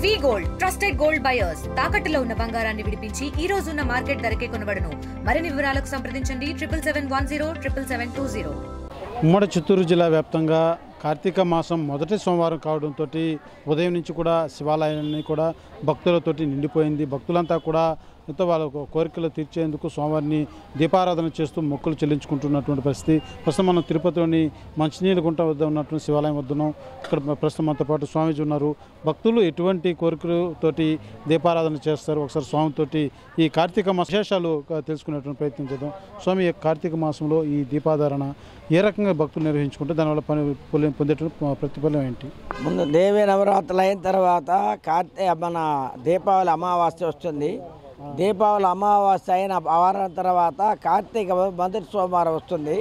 వి gold trusted gold buyers తాకట్టులో ఉన్న బంగారాన్ని విడిపించి ఈ రోజు ఉన్న మార్కెట్ ధరకే కొనబడును. మరిన్ని వివరాలకు సంప్రదించండి 77107720. ఉమ్మడి చిత్తూరు జిల్లా వ్యాప్తంగా కార్తీక మాసం మొదటి సోమవారం కావడంతో ఉదయం నుంచి కూడా శివాలయాన్ని కూడా భక్తులతోటి నిండిపోయింది. భక్తులంతా కూడా ఎంతో వాళ్ళ కోరికలు తీర్చేందుకు స్వామివారిని దీపారాధన చేస్తూ మొక్కులు చెల్లించుకుంటున్నటువంటి పరిస్థితి. ప్రస్తుతం మనం తిరుపతిలోని మంచినీళ్ళ గుంట వద్ద ఉన్నటువంటి శివాలయం వద్దను. ఇక్కడ ప్రస్తుతం మనతో పాటు స్వామీజీ ఉన్నారు. భక్తులు ఎటువంటి కోరికలతోటి దీపారాధన చేస్తారు, ఒకసారి స్వామితోటి ఈ కార్తీక మాస విశేషాలు తెలుసుకునేటువంటి ప్రయత్నం చేద్దాం. స్వామి కార్తీక మాసంలో ఈ దీపాధారణ ఏ రకంగా భక్తులు నిర్వహించుకుంటే దానివల్ల పొందేటువంటి ప్రతిఫలం ఏంటి? ముందు దేవీ నవరాత్రులు అయిన తర్వాత మన దీపావళి అమావాస్య వస్తుంది. దీపావళి అమావాస్య అయిన వారం తర్వాత కార్తీక మొదటి సోమవారం వస్తుంది.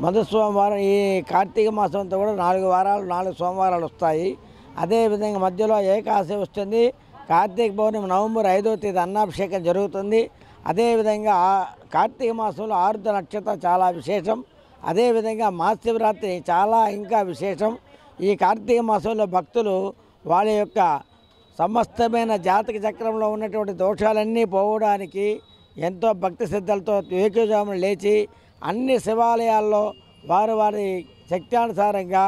మొదటి సోమవారం ఈ కార్తీక మాసం అంతా కూడా 4 సోమవారాలు వస్తాయి. అదేవిధంగా మధ్యలో ఏకాదశి వస్తుంది. కార్తీక పౌర్ణమి నవంబర్ 5వ తేదీ అన్నాభిషేకం జరుగుతుంది. అదేవిధంగా కార్తీక మాసంలో ఆరుద్ర నక్షత్రం చాలా విశేషం. అదేవిధంగా మహాశివరాత్రి చాలా ఇంకా విశేషం. ఈ కార్తీక మాసంలో భక్తులు వాళ్ళ యొక్క సమస్తమైన జాతక చక్రంలో ఉన్నటువంటి దోషాలన్నీ పోవడానికి ఎంతో భక్తి శ్రద్ధలతో వేకువజామున లేచి అన్ని శివాలయాల్లో వారి శక్త్యానుసారంగా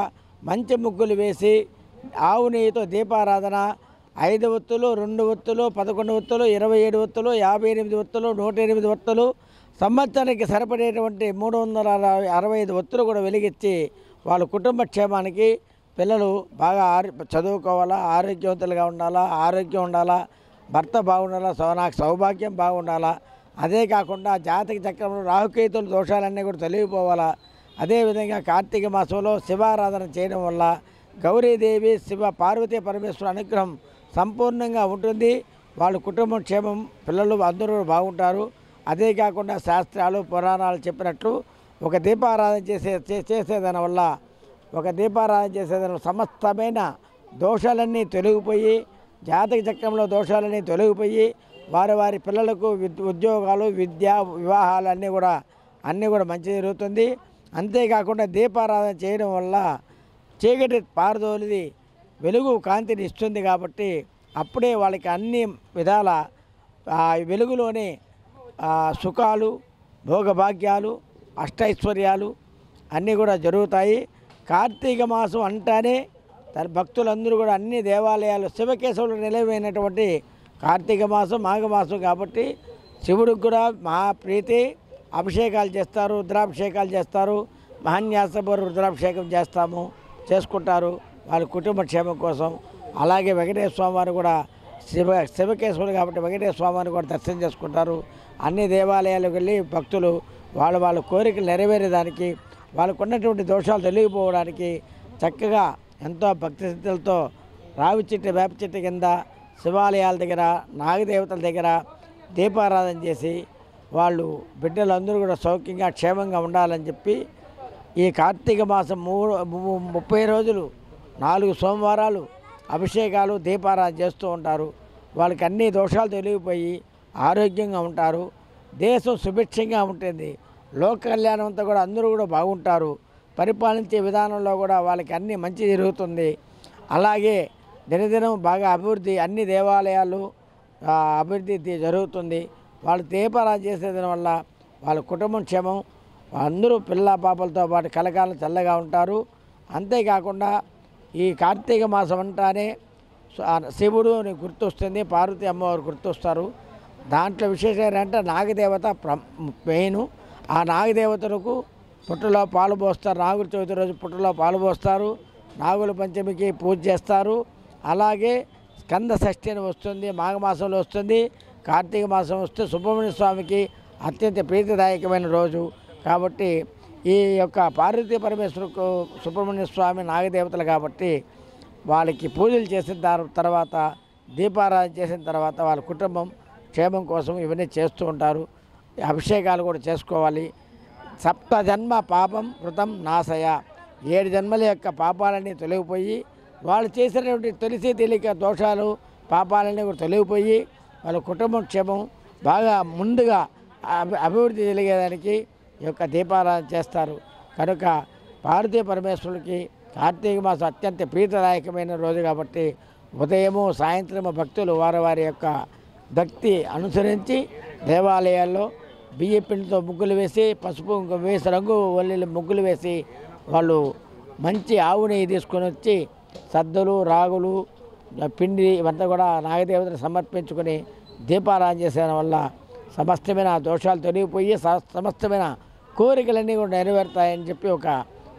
మంచి ముగ్గులు వేసి ఆవు నెయ్యితో దీపారాధన 5 ఒత్తులు, 2 ఒత్తులు, 11 ఒత్తులు, 27 ఒత్తులు, 58 ఒత్తులు, 108 ఒత్తులు, సంవత్సరానికి సరిపడేటువంటి 365 ఒత్తులు కూడా వెలిగించి వాళ్ళ కుటుంబ క్షేమానికి పిల్లలు బాగా చదువుకోవాలా, ఆరోగ్యవంతులుగా ఉండాలా, ఆరోగ్యం ఉండాలా, భర్త బాగుండాలా, నాకు సౌభాగ్యం బాగుండాలా. అదే కాకుండా జాతక చక్రంలో రాహుకేతుల దోషాలన్నీ కూడా తొలగిపోవాలా. అదేవిధంగా కార్తీక మాసంలో శివారాధన చేయడం వల్ల గౌరీదేవి శివ పార్వతీ పరమేశ్వర అనుగ్రహం సంపూర్ణంగా ఉంటుంది. వాళ్ళ కుటుంబం క్షేమం, పిల్లలు అందరూ బాగుంటారు. అదే కాకుండా శాస్త్రాలు పురాణాలు చెప్పినట్లు ఒక దీపారాధన చేసేదాని వల్ల సమస్తమైన దోషాలన్నీ తొలగిపోయి జాతక చక్రంలో దోషాలన్నీ తొలగిపోయి వారి పిల్లలకు ఉద్యోగాలు, విద్య, వివాహాలు అన్నీ కూడా మంచి జరుగుతుంది. అంతేకాకుండా దీపారాధన చేయడం వల్ల చీకటి పారదోలిది వెలుగు కాంతిని ఇస్తుంది. కాబట్టి అప్పుడే వాళ్ళకి అన్ని విధాల వెలుగులోనే సుఖాలు, భోగభాగ్యాలు, అష్టైశ్వర్యాలు అన్నీ కూడా జరుగుతాయి. కార్తీక మాసం అంటానే భక్తులందరూ కూడా అన్ని దేవాలయాలు శివకేశవులు నిలవైనటువంటి కార్తీక మాసం, మాఘమాసం కాబట్టి శివుడికి కూడా మహా ప్రీతి. అభిషేకాలు చేస్తారు, రుద్రాభిషేకాలు చేస్తారు. మహాన్యాసపూర్వ రుద్రాభిషేకం చేసుకుంటారు వాళ్ళ కుటుంబ క్షేమం కోసం. అలాగే వెంకటేశ్వర స్వామివారు కూడా శివకేశవులు కాబట్టి వెంకటేశ్వర స్వామివారిని కూడా దర్శనం చేసుకుంటారు. అన్ని దేవాలయాలకు వెళ్ళి భక్తులు వాళ్ళ కోరికలు నెరవేరేదానికి, వాళ్ళకు ఉన్నటువంటి దోషాలు తొలగిపోవడానికి చక్కగా ఎంతో భక్తి శ్రద్ధలతో రావి చెట్టు, వేప చెట్టు కింద శివాలయాల దగ్గర, నాగదేవతల దగ్గర దీపారాధన చేసి వాళ్ళు బిడ్డలందరూ కూడా సౌఖ్యంగా క్షేమంగా ఉండాలని చెప్పి ఈ కార్తీక మాసం 30 రోజులు 4 సోమవారాలు అభిషేకాలు, దీపారాధన చేస్తూ ఉంటారు. వాళ్ళకి అన్ని దోషాలు తొలగిపోయి ఆరోగ్యంగా ఉంటారు. దేశం సుభిక్షంగా ఉంటుంది. లోక కళ్యాణం అంతా కూడా అందరూ కూడా బాగుంటారు. పరిపాలించే విధానంలో కూడా వాళ్ళకి అన్నీ మంచి జరుగుతుంది. అలాగే దినదినం బాగా అభివృద్ధి, అన్ని దేవాలయాలు అభివృద్ధి జరుగుతుంది. వాళ్ళు దీపారాధన చేసేదాని వల్ల వాళ్ళ కుటుంబం క్షేమం, అందరూ పిల్ల పాపలతో పాటు కలకాలం చల్లగా ఉంటారు. అంతేకాకుండా ఈ కార్తీక మాసం అంటానే శివుడు గుర్తొస్తుంది, పార్వతీ అమ్మవారు గుర్తొస్తారు. దాంట్లో విశేషం ఏంటంటే నాగదేవత మెయిన్. ఆ నాగదేవతలకు పుట్టలో పాలు పోస్తారు. నాగుల చవితి రోజు పుట్టలో పాలు పోస్తారు. నాగుల పంచమికి పూజ చేస్తారు. అలాగే స్కంద షష్ఠి అని వస్తుంది, మాఘమాసంలో వస్తుంది. కార్తీక మాసం వస్తే సుబ్రహ్మణ్య స్వామికి అత్యంత ప్రీతిదాయకమైన రోజు. కాబట్టి ఈ యొక్క పార్వతీ పరమేశ్వరకు సుబ్రహ్మణ్య స్వామి నాగదేవతలు కాబట్టి వాళ్ళకి పూజలు చేసిన తర్వాత, దీపారాధన చేసిన తర్వాత వాళ్ళ కుటుంబం క్షేమం కోసం ఇవన్నీ చేస్తూ ఉంటారు. అభిషేకాలు కూడా చేసుకోవాలి. 7 జన్మ పాపం కృతం నాశయ, 7 జన్మల యొక్క పాపాలన్నీ తొలగిపోయి వాళ్ళు చేసినటువంటి తెలియక దోషాలు, పాపాలన్నీ కూడా తొలగిపోయి వాళ్ళ కుటుంబం క్షేమం బాగా ముందుగా అభివృద్ధి జరిగేదానికి ఈ యొక్క దీపారాధన చేస్తారు. కనుక పార్వతీ పరమేశ్వరుడికి కార్తీక మాసం అత్యంత ప్రీతిదాయకమైన రోజు కాబట్టి ఉదయము సాయంత్రము భక్తులు వారి యొక్క భక్తి అనుసరించి దేవాలయాల్లో బియ్య పిండితో ముగ్గులు వేసి పసుపు వేసి రంగు వల్లీలు ముగ్గులు వేసి వాళ్ళు మంచి ఆవు నెయ్యి తీసుకొని వచ్చి సద్దులు రాగులు పిండి ఇవంతా కూడా నాగదేవతను సమర్పించుకొని దీపారాధన చేసేయడం వల్ల సమస్తమైన దోషాలు తొలగిపోయి సమస్తమైన కోరికలన్నీ కూడా నెరవేరుతాయని చెప్పి ఒక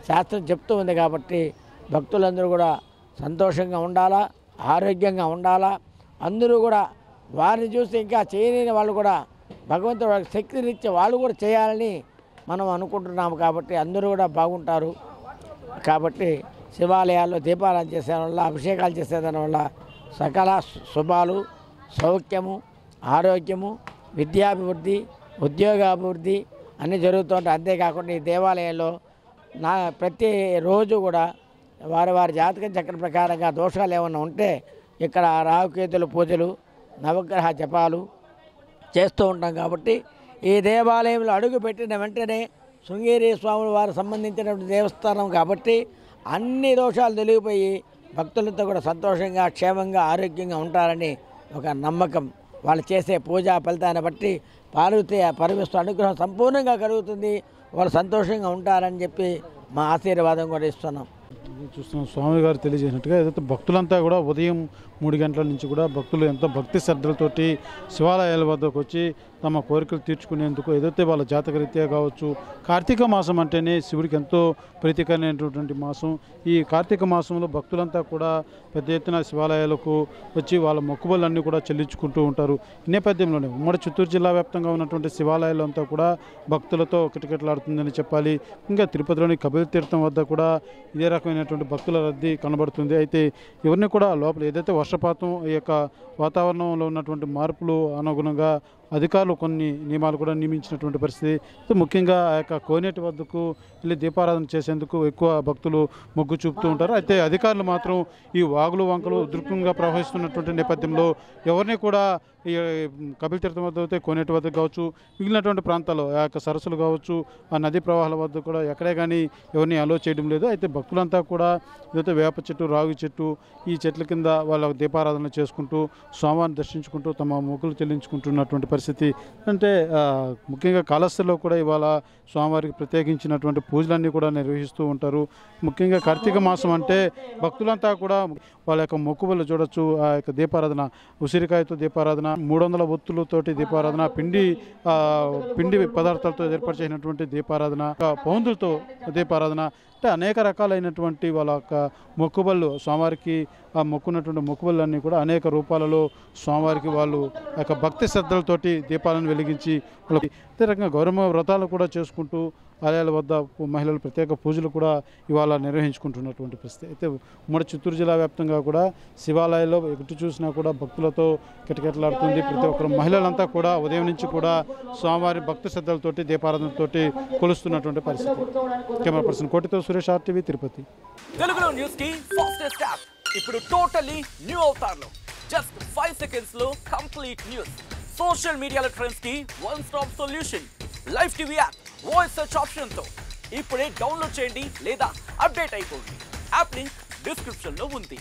శాస్త్రం చెప్తూ ఉంది. కాబట్టి భక్తులందరూ కూడా సంతోషంగా ఉండాలా, ఆరోగ్యంగా ఉండాలా. అందరూ కూడా వారిని చూసి ఇంకా చేయలేని వాళ్ళు కూడా భగవంతుడు వాళ్ళకి శక్తినిచ్చి వాళ్ళు కూడా చేయాలని మనం అనుకుంటున్నాము. కాబట్టి అందరూ కూడా బాగుంటారు. కాబట్టి శివాలయాల్లో దీపారాధన చేసేదాని వల్ల, అభిషేకాలు చేసేదాని వల్ల సకల శుభాలు, సౌఖ్యము, ఆరోగ్యము, విద్యాభివృద్ధి, ఉద్యోగాభివృద్ధి అన్నీ జరుగుతుంటాయి. అంతేకాకుండా ఈ దేవాలయంలో ప్రతిరోజు కూడా వారి జాతకం చక్రం ప్రకారంగా దోషాలు ఏమైనా ఉంటే ఇక్కడ రాహుకేతుల పూజలు, నవగ్రహ జపాలు చేస్తూ ఉంటాం. కాబట్టి ఈ దేవాలయంలో అడుగు పెట్టిన వెంటనే శృంగేరి స్వాములు వారు సంబంధించినటువంటి దేవస్థానం కాబట్టి అన్ని దోషాలు తొలగిపోయి భక్తులతో కూడా సంతోషంగా, క్షేమంగా, ఆరోగ్యంగా ఉంటారని ఒక నమ్మకం. వాళ్ళు చేసే పూజా ఫలితాన్ని బట్టి పార్వతీ పరమేశ్వరుని అనుగ్రహం సంపూర్ణంగా కలుగుతుంది. వాళ్ళు సంతోషంగా ఉంటారని చెప్పి మా ఆశీర్వాదం కూడా ఇస్తున్నాం. చూస్తున్నాం స్వామి గారు తెలియజేసినట్టుగా ఏదైతే భక్తులంతా కూడా ఉదయం 3 గంటల నుంచి కూడా భక్తులు ఎంతో భక్తి శ్రద్ధలతోటి శివాలయాల వద్దకు వచ్చి తమ కోరికలు తీర్చుకునేందుకు ఏదైతే వాళ్ళ జాతకరీత్యా కావచ్చు, కార్తీక మాసం అంటేనే శివుడికి ఎంతో ప్రీతికరమైనటువంటి మాసం. ఈ కార్తీక మాసంలో భక్తులంతా కూడా పెద్ద ఎత్తున శివాలయాలకు వచ్చి వాళ్ళ మొక్కుబళ్ళన్నీ కూడా చెల్లించుకుంటూ ఉంటారు. ఈ నేపథ్యంలోనే ఉమ్మడి చిత్తూరు జిల్లా వ్యాప్తంగా ఉన్నటువంటి శివాలయాలు అంతా కూడా భక్తులతో కిటకిటలాడుతుందని చెప్పాలి. ఇంకా తిరుపతిలోని కపిల తీర్థం వద్ద కూడా ఇదే రకమైనటువంటి భక్తుల రద్దీ కనబడుతుంది. అయితే ఎవరిని కూడా లోపల ఏదైతే వర్షపాతం ఈ యొక్క వాతావరణంలో ఉన్నటువంటి మార్పులు అనుగుణంగా అధికారులు కొన్ని నియమాలు కూడా నియమించినటువంటి పరిస్థితి. ముఖ్యంగా ఆ యొక్క కోనేటి వద్దకు వెళ్ళి దీపారాధన చేసేందుకు ఎక్కువ భక్తులు మొగ్గు చూపుతూ ఉంటారు. అయితే అధికారులు మాత్రం ఈ వాగులు వంకలు ఉధృతంగా ప్రవహిస్తున్నటువంటి నేపథ్యంలో ఎవరిని కూడా ఈ కపిల తీర్థం వద్ద అయితే కోనేటి వద్ద కావచ్చు, మిగిలినటువంటి ప్రాంతాల్లో ఆ యొక్క సరస్సులు కావచ్చు, ఆ నదీ ప్రవాహాల వద్ద కూడా ఎక్కడే కానీ ఎవరిని అలో చేయడం లేదు. అయితే భక్తులంతా కూడా ఏదైతే వేప చెట్టు, రాగి చెట్టు, ఈ చెట్ల కింద వాళ్ళ దీపారాధన చేసుకుంటూ స్వామివారిని దర్శించుకుంటూ తమ మొక్కులు చెల్లించుకుంటున్నటువంటి పరిస్థితి. అంటే ముఖ్యంగా కాళహస్తిలో కూడా ఇవాళ స్వామివారికి ప్రత్యేకించినటువంటి పూజలన్నీ కూడా నిర్వహిస్తూ ఉంటారు. ముఖ్యంగా కార్తీక మాసం అంటే భక్తులంతా కూడా వాళ్ళ యొక్క మొక్కుబళ్ళు చూడొచ్చు. ఆ యొక్క దీపారాధన, ఉసిరికాయతో దీపారాధన, 300 ఒత్తులతోటి దీపారాధన, పిండి పదార్థాలతో ఏర్పాటు చేసినటువంటి దీపారాధన, పౌందులతో దీపారాధన, అంటే అనేక రకాలైనటువంటి వాళ్ళ యొక్క మొక్కుబళ్ళు స్వామివారికి ఆ మొక్కున్నటువంటి మొక్కుబళ్ళన్నీ కూడా అనేక రూపాలలో స్వామివారికి వాళ్ళు యొక్క భక్తి శ్రద్ధలతోటి దీపాలను వెలిగించి వాళ్ళకి అదే రకంగా గౌరవ వ్రతాలు కూడా చేసుకుంటూ ఆలయాల వద్ద మహిళలు ప్రత్యేక పూజలు కూడా ఇవాళ నిర్వహించుకుంటున్నటువంటి పరిస్థితి. అయితే ఉమ్మడి చిత్తూరు జిల్లా వ్యాప్తంగా కూడా శివాలయాల్లో ఎటు చూసినా కూడా భక్తులతో కిటకిటలాడుతుంది. ప్రతి ఒక్కరు మహిళలంతా కూడా ఉదయం నుంచి కూడా స్వామివారి భక్తి శ్రద్ధలతోటి దీపారాధనతోటి కొలుస్తున్నటువంటి పరిస్థితి. కెమెరా పర్సన్ కోటితో సురేష్, RTV, తిరుపతి. తెలుగులో న్యూస్ కి ఫాస్టెస్ట్ యాప్ ఇప్పుడు టోటల్లీ న్యూ అవతార్లో జస్ట్ 5 సెకండ్స్ లో కంప్లీట్ న్యూస్, సోషల్ మీడియాలో ట్రెండ్స్ కి one stop solution, live TV app, voice search option తో ఇప్పుడే డౌన్లోడ్ చేయండి లేదా అప్డేట్ అయిపోండి. యాప్ లింక్ డిస్క్రిప్షన్ లో ఉంది.